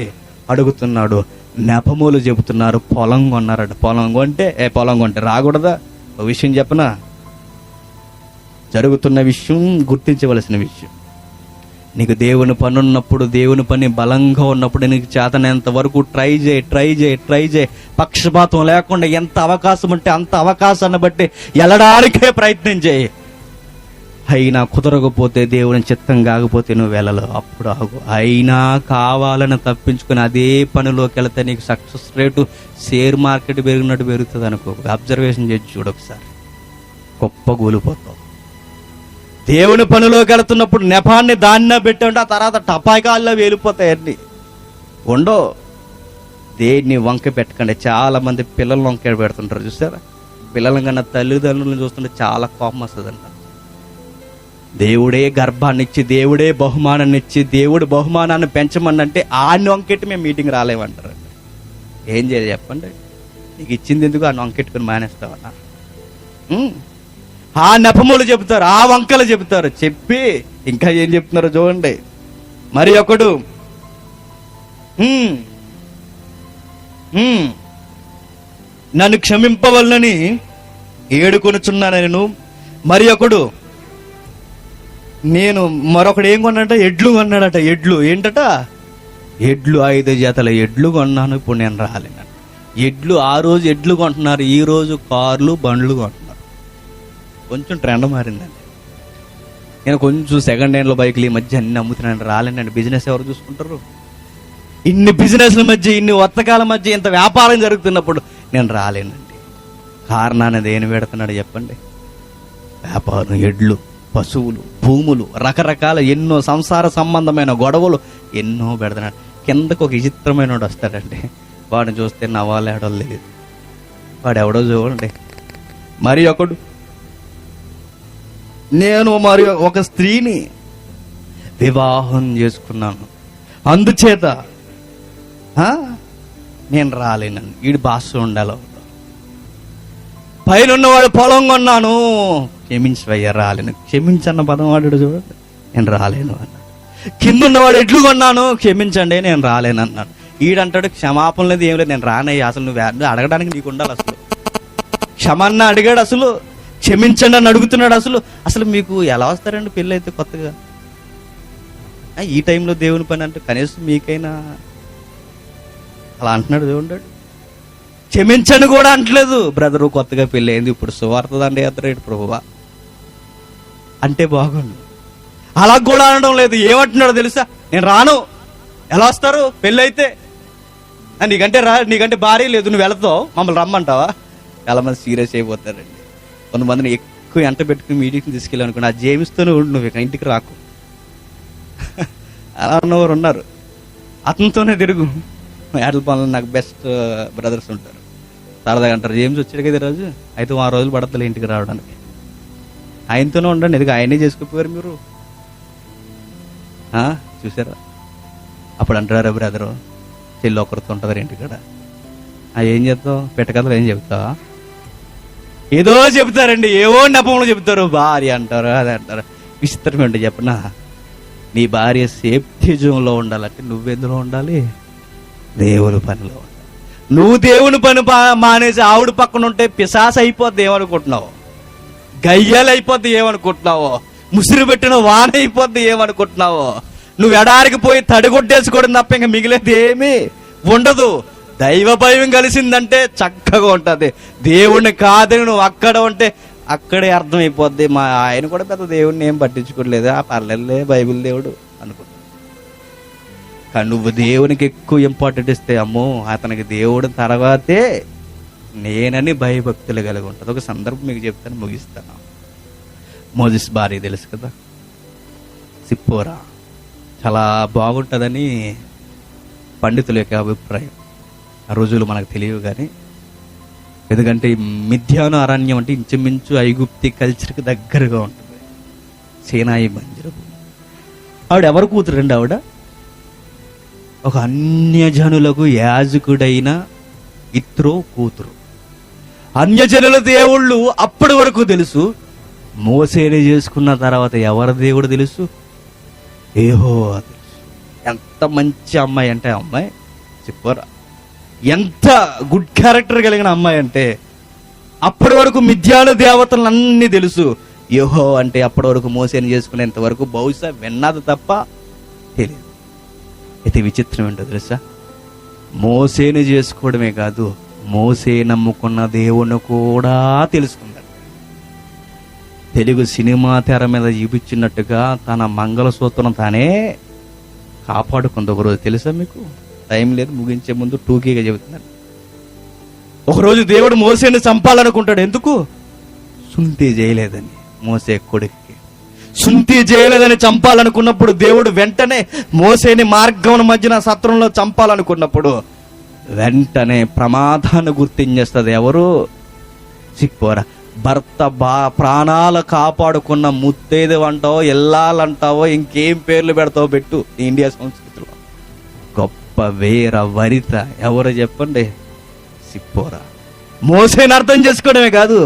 అడుగుతున్నాడు. నెపములు చెబుతున్నారు. పొలం కొన్నారట. పొలం కొంటే రాకూడదా? ఒక విషయం చెప్పనా? జరుగుతున్న విషయం, గుర్తించవలసిన విషయం. నీకు దేవుని పని ఉన్నప్పుడు, దేవుని పని బలంగా ఉన్నప్పుడు, నీకు చేతనంత వరకు ట్రై చేయి. పక్షపాతం లేకుండా ఎంత అవకాశం ఉంటే అంత అవకాశాన్ని బట్టి వెళ్ళడానికే ప్రయత్నం చేయి. అయినా కుదరకపోతే, దేవుని చిత్తం కాకపోతే నువ్వు వెళ్ళలేవు. అప్పుడు ఆగు. అయినా కావాలని తప్పించుకుని అదే పనిలోకి వెళితే నీకు సక్సెస్ రేటు షేర్ మార్కెట్ పెరిగినట్టు పెరుగుతుంది అనుకో. అబ్జర్వేషన్ చేసి చూడు ఒకసారి. గొప్ప కూలిపోతావు. దేవుని పనిలోకి వెళుతున్నప్పుడు నెపాన్ని దానిలో పెట్టండి, ఆ తర్వాత టపాకాల్లో వేలిపోతాయి అన్ని. ఉండో దేన్ని వంక పెట్టకండి. చాలా మంది పిల్లలు వంక పెడుతుంటారు చూసారా? పిల్లల కన్నా తల్లిదండ్రులను చూస్తుంటే చాలా కోపం వస్తుందంట. దేవుడే గర్భాన్ని ఇచ్చి, దేవుడే బహుమానాన్ని ఇచ్చి, దేవుడు బహుమానాన్ని పెంచమన్నంటే ఆ వంకెట్టి మేము మీటింగ్ రాలేమంటారు. ఏం చేయాలి చెప్పండి? నీకు ఇచ్చింది ఎందుకు ఆ వంకెట్టుకుని మానేస్తావన్నా? ఆ నెపములు చెబుతారు, ఆ వంకలు చెబుతారు. చెప్పి ఇంకా ఏం చెప్తున్నారో చూడండి. మరి ఒకడు నన్ను క్షమింపవలనని ఏడుకొనుచున్నాను నేను. మరి ఒకడు మరొకడు ఏం కొన్నాడట? ఎడ్లు కొన్నాడట. ఎడ్లు ఏంటట? 5 జతల ఎడ్లు కొన్నాను, ఇప్పుడు నేను రాలేను. ఎడ్లు ఆ రోజు ఎడ్లు కొంటున్నారు, ఈ రోజు కార్లు, బండ్లు కొంటున్నారు. కొంచెం ట్రెండ్ మారిందండి. నేను కొంచెం సెకండ్ హ్యాండ్లో బైక్లు ఈ మధ్య అన్ని అమ్ముతున్నాను, రాలేనండి. బిజినెస్ ఎవరు చూసుకుంటారు? ఇన్ని బిజినెస్ల మధ్య, ఇన్ని వర్తకాల మధ్య ఇంత వ్యాపారం జరుగుతున్నప్పుడు నేను రాలేనండి. కారణాన్ని దేని పెడుతున్నాడు చెప్పండి? వ్యాపారం, ఎడ్లు, పశువులు, భూములు, రకరకాల ఎన్నో సంసార సంబంధమైన గొడవలు ఎన్నో పెడుతున్నాడు. కిందకు ఒక విచిత్రమైన వాడు వస్తాడండి. వాడిని చూస్తే నవ్వాలేడో లేదు. వాడు ఎవడో చూడండి. మరి ఒకడు, నేను మరి ఒక స్త్రీని వివాహం చేసుకున్నాను, అందుచేత నేను రాలేనని. వీడి భాష ఉండాలి. పైన ఉన్నవాడు పొలం కొన్నాను, క్షమించవయ్యా రాలేను. క్షమించన్న పదం వాడు చూడండి. నేను రాలేను అన్నాడు. కింద ఉన్నవాడు ఎడ్లు కొన్నాను, క్షమించండి నేను రాలేను అన్నాడు. ఈడంటాడు క్షమాపణ లేదు, ఏం లేదు, నేను రానయ్యా. అసలు నువ్వు అడగడానికి నీకు ఉండాలి. అసలు క్షమన్న అడిగాడు, అసలు క్షమించండి అని అడుగుతున్నాడు. అసలు మీకు ఎలా వస్తారండి పెళ్ళి అయితే కొత్తగా? ఈ టైంలో దేవుని పని అంటే కనీసం మీకైనా అలా అంటున్నాడు చూడండి. క్షమించని కూడా అంటలేదు. బ్రదరు కొత్తగా పెళ్ళి అయింది, ఇప్పుడు సువార్త దండయాత్ర ఏంటి ప్రభువా అంటే బాగుండు. అలా కూడా అనడం లేదు. ఏమంటున్నాడో తెలుసా? నేను రాను. ఎలా వస్తారు పెళ్ళి అయితే? నీకంటే భార్య లేదు, నువ్వు వెళతావు, మమ్మల్ని రమ్మంటావా? చాలా మంది సీరియస్ అయిపోతారండి. కొంతమందిని ఎక్కువ ఎంట పెట్టుకుని మీటింగ్కి తీసుకెళ్ళానుకోండి, ఆ జేమ్స్తోనే ఉండు, నువ్వు ఇక ఇంటికి రాకు. అలా ఉన్నవారు ఉన్నారు. అతనితోనే తిరుగు. ఏటల పనులు నాకు బెస్ట్ బ్రదర్స్ ఉంటారు. సరదాగా అంటారు, జేమ్స్ వచ్చాడు కదా రోజు, అయితే 6 రోజులు పడతలే ఇంటికి రావడానికి, ఆయనతోనే ఉండండి, ఎందుకు ఆయనే చేసుకుపోయారు మీరు చూసారా? అప్పుడు అంటారా బ్రదరు, చెల్లి ఒకరితో ఉంటుంది ఇంటికాడ, ఏం చేస్తావు? పెట్టకథలు ఏం చెప్తావా? ఏదో చెప్తారండి, ఏవో నెపములు చెప్తారు. భార్య అంటారు, అది అంటారు. విచిత్రం ఏంటి చెప్పనా? నీ భార్య సేఫ్టీ జోన్లో ఉండాలంటే నువ్వెందులో ఉండాలి? దేవుని పనిలో ఉండాలి. నువ్వు దేవుని పని మానేసి ఆవిడ పక్కన ఉంటే పిశాస అయిపోద్ది ఏమనుకుంటున్నావు? గయ్యాలు అయిపోద్ది ఏమనుకుంటున్నావో? ముసిరి పెట్టిన వాన అయిపోద్ది ఏమనుకుంటున్నావో? నువ్వు ఎడారికి పోయి తడిగొట్టేసుకోవడం తప్ప ఇంకా మిగిలేదు ఏమీ ఉండదు. దైవ భయం కలిసిందంటే చక్కగా ఉంటుంది. దేవుణ్ణి కాదని నువ్వు అక్కడ ఉంటే అక్కడే అర్థమైపోద్ది. మా ఆయన కూడా పెద్ద దేవుడిని ఏం పట్టించుకోలేదు, ఆ పర్లేదులే బైబిల్ దేవుడు అనుకుంటా. కానీ నువ్వు దేవునికి ఎక్కువ ఇంపార్టెంట్ ఇస్తే అమ్మో అతనికి దేవుడు తర్వాతే నేనని భయభక్తులు కలిగి ఉంటుంది. ఒక సందర్భం మీకు చెప్తాను, ముగిస్తాను. మోజెస్ భార్య తెలుసు కదా, సిప్పోరా. చాలా బాగుంటుందని పండితుల యొక్క అభిప్రాయం. ఆ రోజులు మనకు తెలియవు కానీ, ఎందుకంటే మిథ్యాను అరణ్యం అంటే ఇంచుమించు ఐగుప్తి కల్చర్కి దగ్గరగా ఉంటుంది. సేనాయి బంజరపు ఆవిడ ఎవరు కూతురండి? ఆవిడ ఒక అన్యజనులకు యాజకుడైన ఇత్రో కూతురు. అన్యజనుల దేవుళ్ళు అప్పటి వరకు తెలుసు. మోసేని చేసుకున్న తర్వాత ఎవరి దేవుడు తెలుసు? యెహోవా తెలుసు. ఎంత మంచి అమ్మాయి అంటే అమ్మాయి చెప్పరా, ఎంత గుడ్ క్యారెక్టర్ కలిగిన అమ్మాయి అంటే. అప్పటి వరకు మిథ్యాను దేవతలు అన్నీ తెలుసు. యెహోవా అంటే అప్పటి వరకు మోసేని చేసుకునేంత వరకు బహుశా విన్నది తప్ప తెలియదు. అయితే విచిత్రం ఏంటో తెలుసా? మోసేని చేసుకోవడమే కాదు, మోసే నమ్ముకున్న దేవుణ్ణి కూడా తెలుసుకుందాం. తెలుగు సినిమా తెర మీద చూపించినట్టుగా తన మంగళసూత్రం తానే కాపాడుకుంది ఒకరోజు. తెలుసా మీకు? టైం లేదు, ముగించే ముందు టూకీగా చెబుతున్నాను. ఒకరోజు దేవుడు మోసేని చంపాలనుకుంటాడు. ఎందుకు? సుంతి చేయలేదని. మోసే కొడుకుకి సుంతి చేయలేదని చంపాలనుకున్నప్పుడు దేవుడు వెంటనే మోసేని మార్గం మధ్యన సత్రంలో చంపాలనుకున్నప్పుడు వెంటనే ప్రమాదాన్ని గుర్తించేస్తుంది. ఎవరు? సిప్పోరా. భర్త ప్రాణాలు కాపాడుకున్న ముత్తైదు అంటావో, ఎల్లాలంటావో, ఇంకేం పేర్లు పెడతావో పెట్టు. ఇండియా సంస్కృతిలో గొప్ప వీర వనిత ఎవరు చెప్పండి? సిప్పోరా. మోసేని అర్థం చేసుకోవడమే కాదు,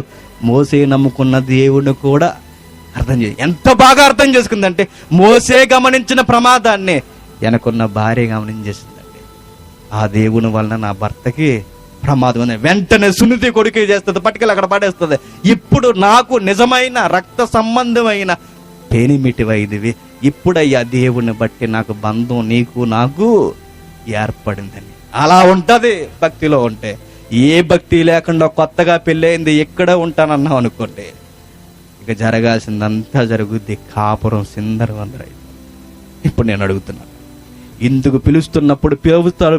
మోసే నమ్ముకున్న దేవుణ్ణి కూడా అర్థం ఎంత బాగా అర్థం చేసుకుందంటే, మోసే గమనించిన ప్రమాదాన్ని వెనకున్న భార్య గమనించేసిందండి. ఆ దేవుని వలన నా భర్తకి ప్రమాదం ఉంది. వెంటనే సున్నితి కొడుకే చేస్తుంది, పట్టుకెళ్ళి అక్కడ పడేస్తుంది. ఇప్పుడు నాకు నిజమైన రక్త సంబంధమైన పేనిమిటివైదివి, ఇప్పుడయ్యా దేవుని బట్టి నాకు బంధం నీకు నాకు ఏర్పడిందని. అలా ఉంటది భక్తిలో ఉంటే. ఏ భక్తి లేకుండా కొత్తగా పెళ్ళయింది ఇక్కడ ఉంటానన్నావు అనుకోండి, ఇక జరగాల్సిందంతా జరుగుద్ది. కాపురం సిందరవందరై. ఇప్పుడు నేను అడుగుతున్నాను, ఇందుకు పిలుస్తున్నప్పుడు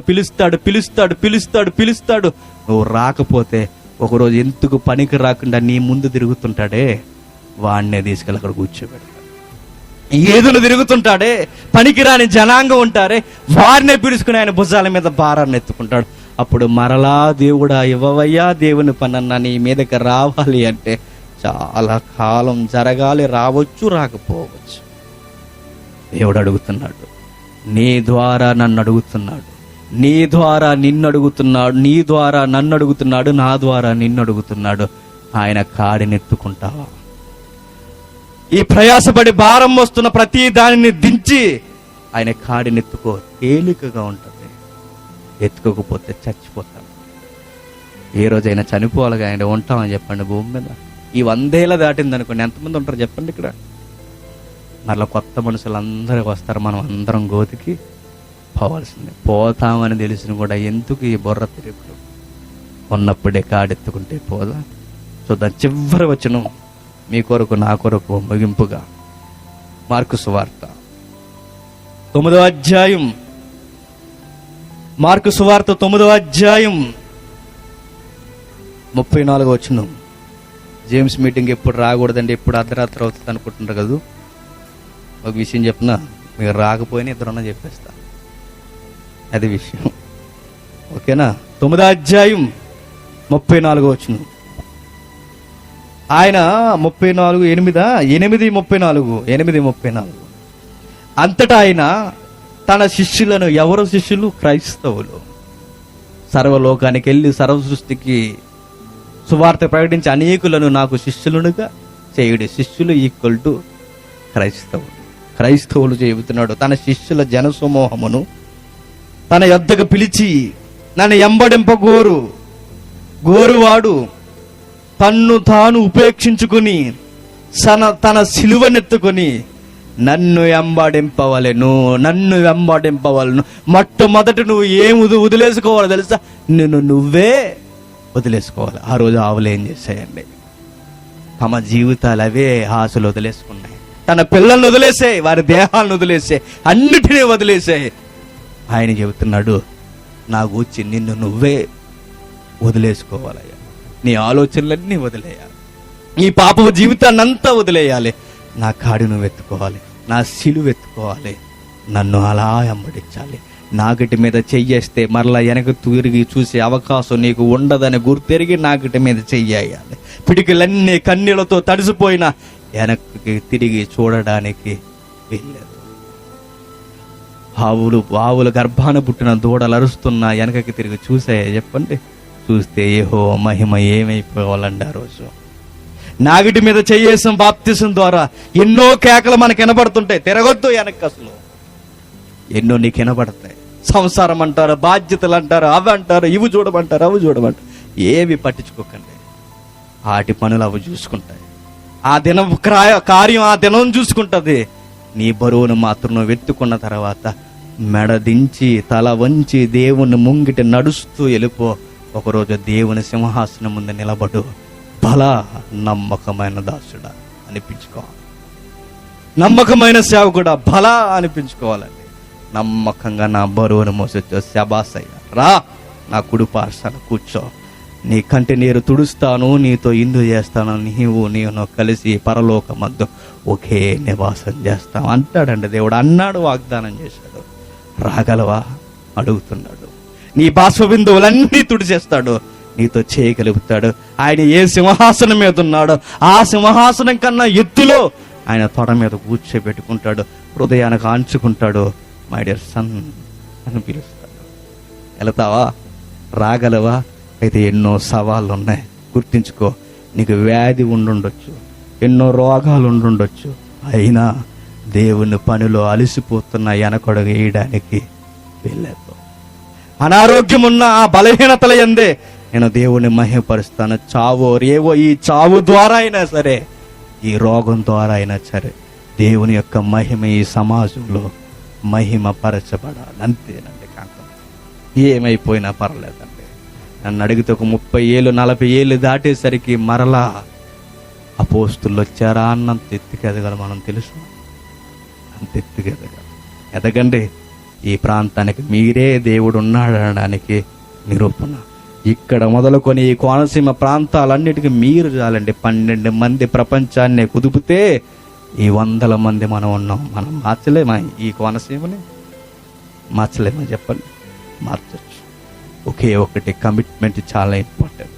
పిలుస్తాడు. నువ్వు రాకపోతే ఒకరోజు ఎందుకు పనికి రాకుండా నీ ముందు తిరుగుతుంటాడే, వాడినే తీసుకెళ్ళి అక్కడ కూర్చోబెడతాడు. ఏదును తిరుగుతుంటాడే, పనికిరాని జనాంగం ఉంటారే, వారినే పిలుచుకుని ఆయన భుజాల మీద భారాన్ని ఎత్తుకుంటాడు. అప్పుడు మరలా దేవుడా ఇవ్వవయ్యా దేవుని పనన్నా నీ మీదకి రావాలి అంటే చాలా కాలం జరగాలి. రావచ్చు, రాకపోవచ్చు. దేవుడు అడుగుతున్నాడు, నీ ద్వారా నన్ను అడుగుతున్నాడు, నీ ద్వారా నిన్ను అడుగుతున్నాడు, నీ ద్వారా నన్ను అడుగుతున్నాడు, నా ద్వారా నిన్ను అడుగుతున్నాడు. ఆయన కాడినెత్తుకుంటావా? ఈ ప్రయాసపడి భారం వస్తున్న ప్రతి దానిని దించి ఆయన కాడినెత్తుకో. తేలికగా ఉంటుంది. ఎత్తుకోకపోతే చచ్చిపోతాం. ఏ రోజైనా చనిపోవాలిగా ఆయన ఉంటామని చెప్పండి భూమి మీద. ఈ 100 ఏళ్ళ దాటింది అనుకోండి, ఎంతమంది ఉంటారు చెప్పండి ఇక్కడ? మరలా కొత్త మనుషులు అందరూ వస్తారు. మనం అందరం గోతికి పోవాల్సిందే. పోతామని తెలిసిన కూడా ఎందుకు ఈ బుర్ర తిరుగుడు? ఉన్నప్పుడే కాడెత్తుకుంటే పోదా. చూద్దాం చివరి వచనం మీ కొరకు నా కొరకు ముగింపుగా. మార్కు సువార్త 9వ అధ్యాయం. మార్కు సువార్త 9వ అధ్యాయం 34వ వచనం. జేమ్స్ మీటింగ్ ఎప్పుడు రాకూడదండి, ఎప్పుడు అర్ధరాత్రి అవుతుంది అనుకుంటున్నారు కదా. ఒక విషయం చెప్పిన, మీరు రాకపోయినా ఇద్దరున్నా చెప్పేస్తా, అది విషయం. ఓకేనా? 9వ అధ్యాయం 34వ వచనం. ఆయన 8:34 అంతటా ఆయన తన శిష్యులను, ఎవరు శిష్యులు? క్రైస్తవులు, సర్వలోకానికి వెళ్ళి సర్వ సృష్టికి సువార్త ప్రకటించి అనేకులను నాకు శిష్యులుగా చేయుడి. శిష్యులు ఈక్వల్ టు క్రైస్తవులు. క్రైస్తవులు చెబుతున్నాడు, తన శిష్యుల జనసమూహమును తన యొద్దకు పిలిచి, నన్ను గోరువాడు తన్ను తాను ఉపేక్షించుకుని తన సిలువనెత్తుకొని నన్ను వెంబడింపవలెను. మొట్టమొదట నువ్వు ఏం వదిలేసుకోవాలి తెలుసా? నువ్వే వదిలేసుకోవాలి. ఆ రోజు ఆవులు ఏం చేశాయండి? తమ జీవితాలు అవే ఆశలు వదిలేసుకున్నాయి. తన పిల్లల్ని వదిలేసాయి, వారి దేహాలను వదిలేసాయి, అన్నిటినీ వదిలేసాయి. ఆయన చెబుతున్నాడు, నా గూర్చి నిన్ను నువ్వే వదిలేసుకోవాలయ్యా. నీ ఆలోచనలన్నీ వదిలేయాలి, నీ పాపపు జీవితాన్ని అంతా వదిలేయాలి. నా కాడి నువ్వు ఎత్తుకోవాలి, నా సిలువ ఎత్తుకోవాలి, నన్ను అలా వెంబడించాలి. నాగటి మీద చెయ్యేస్తే మరలా వెనక తిరిగి చూసే అవకాశం నీకు ఉండదని గుర్తెరిగి నాగటి మీద చెయ్యాలి. పిడికిలన్నీ కన్నీళ్లతో తడిసిపోయిన వెనక్కి తిరిగి చూడడానికి వెళ్ళలేదు. ఆవులు గర్భాన పుట్టిన దూడలు అరుస్తున్నా వెనకకి తిరిగి చూసాయా చెప్పండి? చూస్తే ఏహో మహిమ ఏమైపోవాలండి ఆ రోజు. నాగిటి మీద చెయ్యేసం బాప్తిసం ద్వారా ఎన్నో కేకలు మనకు వినబడుతుంటాయి. తిరగొద్దు వెనక్కి, అసలు ఎన్నో నీకు వినబడతాయి. సంసారం అంటారు, బాధ్యతలు అంటారు, అవి అంటారు, అవి చూడమంటారు. ఏవి పట్టించుకోకండి, వాటి పనులు అవి చూసుకుంటాయి. ఆ దినం కార్యం ఆ దినం చూసుకుంటుంది. నీ బరువును మాత్రం నువ్వు ఎత్తుకున్న తర్వాత మెడదించి తల వంచి దేవుని ముంగిట నడుస్తూ వెళ్ళిపో. ఒకరోజు దేవుని సింహాసనం ముందు నిలబడు. బలా నమ్మకమైన దాసుడా అనిపించుకోవాలి, నమ్మకమైన సేవకుడా బలా అనిపించుకోవాలండి. నమ్మకంగా నా బరువును మోసొచ్చో, శబాసయ్య రా నా కుడి పార్శ్వాన కూర్చో, నీ కంటి నీరు తుడుస్తాను, నీతో ఇందు చేస్తాను, నేను కలిసి పరలోకమందు ఒకే నివాసం చేస్తాం అంటాడండి దేవుడు. అన్నాడు, వాగ్దానం చేశాడు. రాగలవా అడుగుతున్నాడు. నీ బాష్పబిందువులన్నీ తుడిచేస్తాడు, నీతో చేయగలుగుతాడు. ఆయన ఏ సింహాసనం మీద ఉన్నాడో ఆ సింహాసనం కన్నా ఎత్తులో ఆయన తొడ మీద కూర్చోబెట్టుకుంటాడు, హృదయానికి ఆంచుకుంటాడు. మై డియర్ సన్ అని పిలుస్తాడు. వెళతావా? రాగలవా? అయితే ఎన్నో సవాళ్ళు ఉన్నాయి, గుర్తించుకో. నీకు వ్యాధి ఉండుండొచ్చు, ఎన్నో రోగాలు ఉండుండొచ్చు, అయినా దేవుని పనిలో అలసిపోతున్న వెనకడుగు వేయడానికి వెళ్ళదు. అనారోగ్యం ఉన్న ఆ బలహీనతల యందే నేను దేవుని మహిమపరుస్తాను. చావో రేవో ఈ చావు ద్వారా అయినా సరే, ఈ రోగం ద్వారా అయినా సరే దేవుని యొక్క మహిమ ఈ సమాజంలో మహిమ పరచబడాలి. అంతేనండి. కాంతం ఏమైపోయినా పర్లేదండి. నన్ను అడిగితే ఒక 30 ఏళ్ళు 40 ఏళ్ళు దాటేసరికి మరలా అపోస్తులు వచ్చారా అన్నంత ఎత్తుకెదగలరు. మనం తెలుసు, అంత ఎత్తుకెదగలరు. ఎదగండి. ఈ ప్రాంతానికి మీరే దేవుడు ఉన్నాడనడానికి నిరూపణ. ఇక్కడ మొదలుకొని ఈ కోనసీమ ప్రాంతాలన్నిటికీ మీరు చాలండి. 12 మంది ప్రపంచాన్ని కుదిపితే ఈ 100 మంది మనం ఉన్నాం. మనం మార్చలేమా? ఈ కోనసీమని మార్చలేమా చెప్పండి? మార్చచ్చు. ఒకే ఒకటి కమిట్మెంట్ చాలా ఇంపార్టెంట్.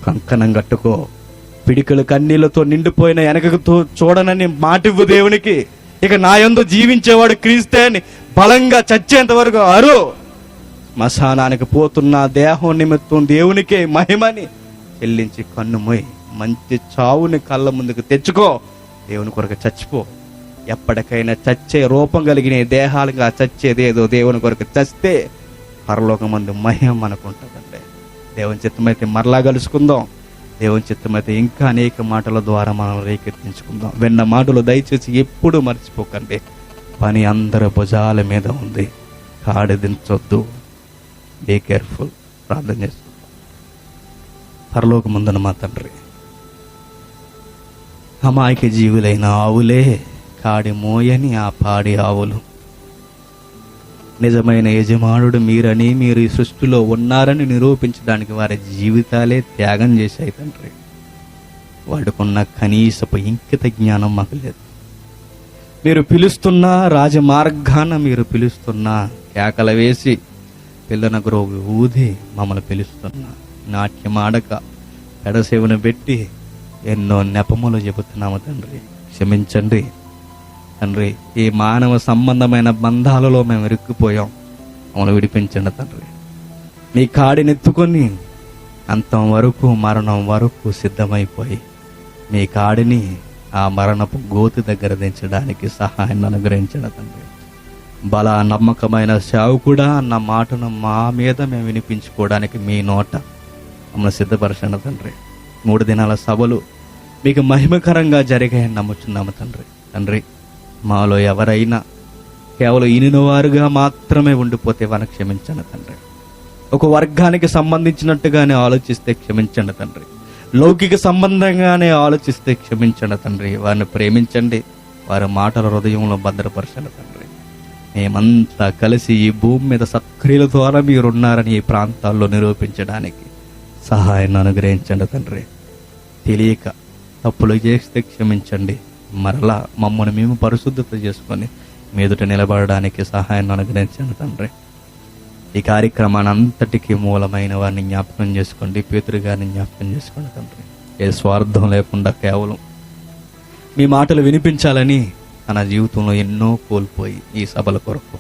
కంకణం కట్టుకో. పిడికలు కన్నీళ్లతో నిండిపోయిన వెనకతో చూడనని మాటివ్వు దేవునికి. ఇక నా యందు జీవించేవాడు క్రీస్తే అని బలంగా చచ్చేంత వరకు అరు. శ్మశానానికి పోతున్న దేహం నిమిత్తం దేవునికే మహిమని చెల్లించి కన్ను మొయ్. మంచి చావుని కళ్ళ ముందుకు తెచ్చుకో. దేవుని కొరకు చచ్చిపో. ఎప్పటికైనా చచ్చే రూపం కలిగిన దేహాలుగా చచ్చేదేదో దేవుని కొరకు చస్తే పరలోకమందు మహిమ మనకుంటుందండి. దేవుని చిత్తమైతే మరలా కలుసుకుందాం. దేవుని చిత్తమైతే ఇంకా అనేక మాటల ద్వారా మనం రేకెత్తించుకుందాం. విన్న మాటలు దయచేసి ఎప్పుడు మర్చిపోకండి. పని అందరి భుజాల మీద ఉంది, కాడి దించొద్దు. Be careful. ప్రార్థన చేస్తాం. పరలోకమందున మా తండ్రి, అమాయక జీవులైన ఆవులే, కాడి మోయని ఆ పాడి ఆవులు, నిజమైన యజమానుడు మీరని, మీరు ఈ సృష్టిలో ఉన్నారని నిరూపించడానికి వారి జీవితాలే త్యాగం చేశాయి తండ్రి. వాడుకున్న కనీసపు ఇంకిత జ్ఞానం మాకు లేదు. మీరు పిలుస్తున్నా, రాజమార్గాన మీరు పిలుస్తున్నా, కేకలు వేసి పిల్లన గ్రోవి ఊది మమ్మల్ని పిలుస్తున్నా, నాట్యమాడక పెడసేవను పెట్టి ఎన్నో నెపములు చెబుతున్నాము తండ్రి. క్షమించండి తండ్రి. ఈ మానవ సంబంధమైన బంధాలలో మేము ఇరుక్కుపోయాం, మమ్మల్ని విడిపించండి తండ్రి. మీ కాడినెత్తుకొని అంతం వరకు, మరణం వరకు సిద్ధమైపోయి మీ కాడిని ఆ మరణపు గోతి దగ్గర దించడానికి సహాయాన్ని అనుగ్రహించండి తండ్రి. బల నమ్మకమైన సేవకుడా అన్న మాటను మా మీద మేము వినిపించుకోవడానికి మీ నోట మమ్మల్ని సిద్ధపరచండి తండ్రి. 3 దినాల సభలు మీకు మహిమకరంగా జరిగాయని నమ్ముచున్నాము తండ్రి. తండ్రి, మాలో ఎవరైనా కేవలం ఈనిన వారుగా మాత్రమే ఉండిపోతే వారిని క్షమించండి తండ్రి. ఒక వర్గానికి సంబంధించినట్టుగానే ఆలోచిస్తే క్షమించండి తండ్రి. లౌకిక సంబంధంగానే ఆలోచిస్తే క్షమించండి తండ్రి. వారిని ప్రేమించండి, వారి మాటల హృదయంలో భద్రపరచండి తండ్రి. మేమంతా కలిసి ఈ భూమి మీద సత్క్రియల ద్వారా మీరున్నారని ఈ ప్రాంతాల్లో నిరూపించడానికి సహాయాన్ని అనుగ్రహించండి తండ్రి. తెలియక తప్పులు చేస్తే క్షమించండి. మరలా మమ్మల్ని మేము పరిశుద్ధత చేసుకొని మీదుట నిలబడడానికి సహాయాన్ని అనుగ్రహించండి తండ్రి. ఈ కార్యక్రమాన్ని అంతటికీ మూలమైన వారిని జ్ఞాపకం చేసుకోండి. పేతురు గారిని జ్ఞాపకం చేసుకోండి తండ్రి. ఏ స్వార్థం లేకుండా కేవలం మీ మాటలు వినిపించాలని తన జీవితంలో ఎన్నో కోల్పోయి ఈ సభల కొరకు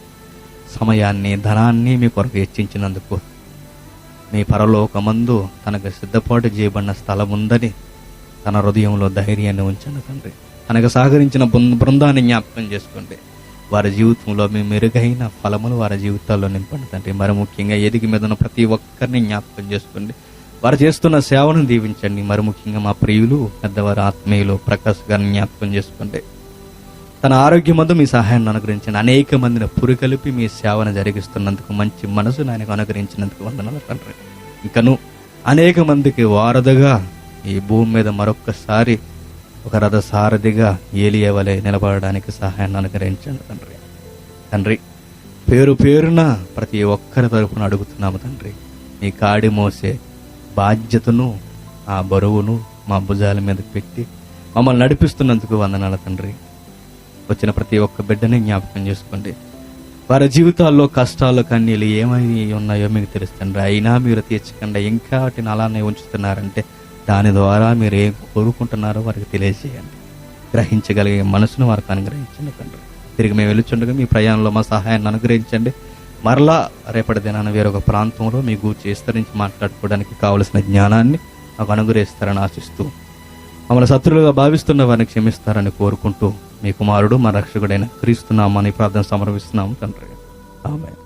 సమయాన్ని, ధనాన్ని మీ కొరకు వెచ్చించినందుకు మీ పరలోకమందు తనకు సిద్ధపాటు చేయబడిన స్థలం ఉందని తన హృదయంలో ధైర్యాన్ని ఉంచండి తండ్రి. తనకు సహకరించిన బృందాన్ని జ్ఞాపకం చేసుకోండి. వారి జీవితంలో మీ మెరుగైన ఫలములు వారి జీవితాల్లో నింపండి తండ్రి. మరి ముఖ్యంగా ఎదిగి మీద ఉన్న ప్రతి ఒక్కరిని జ్ఞాపకం చేసుకోండి. వారు చేస్తున్న సేవను దీవించండి. మరి ముఖ్యంగా మా ప్రియులు, పెద్దవారు, ఆత్మీయులు ప్రకాశ్ గారిని జ్ఞాపకం చేసుకోండి. తన ఆరోగ్యమందు మీ సహాయాన్ని అనుగ్రహించండి. అనేక మందిని పురికలిపి మీ సేవను జరిగిస్తున్నందుకు, మంచి మనసును ఆయనకు అనుగ్రహించినందుకు వందనాలు తండ్రి. ఇంకను అనేక మందికి వారధగా ఈ భూమి మీద మరొక్కసారి ఒక రథ సారథిగా ఏలియా వలె నిలబడడానికి సహాయాన్ని అనుగ్రహించండి తండ్రి. తండ్రి, పేరు పేరున ప్రతి ఒక్కరి తరపున అడుగుతున్నాము తండ్రి. మీ కాడి మోసే బాధ్యతను, ఆ బరువును మా భుజాల మీద పెట్టి మమ్మల్ని నడిపిస్తున్నందుకు వందనాలు తండ్రి. వచ్చిన ప్రతి ఒక్క బిడ్డని జ్ఞాపకం చేసుకోండి. వారి జీవితాల్లో కష్టాలు, కన్నీళ్ళు ఏమై ఉన్నాయో మీకు తెలుస్తుంది. అయినా మీరు తీర్చకుండా ఇంకా వాటిని అలానే ఉంచుతున్నారంటే దాని ద్వారా మీరు ఏం కోరుకుంటున్నారో వారికి తెలియజేయండి. గ్రహించగలిగే మనసును వారికి అనుగ్రహించండి తండ్రి. తిరిగి మేము వెలుచుండగా మీ ప్రయాణంలో మా సహాయాన్ని అనుగ్రహించండి. మరలా రేపటి దినాన వేరొక ప్రాంతంలో మీ గూర్చి విస్తరించి మాట్లాడుకోవడానికి కావలసిన జ్ఞానాన్ని మాకు అనుగ్రహిస్తారని ఆశిస్తూ, మమ్మల్ని శత్రులుగా భావిస్తున్న వారిని క్షమిస్తారని కోరుకుంటూ, మీ కుమారుడు మా రక్షకుడైన క్రీస్తు నామమున ప్రార్థన సమర్పిస్తున్నాము తండ్రి. ఆమేన్.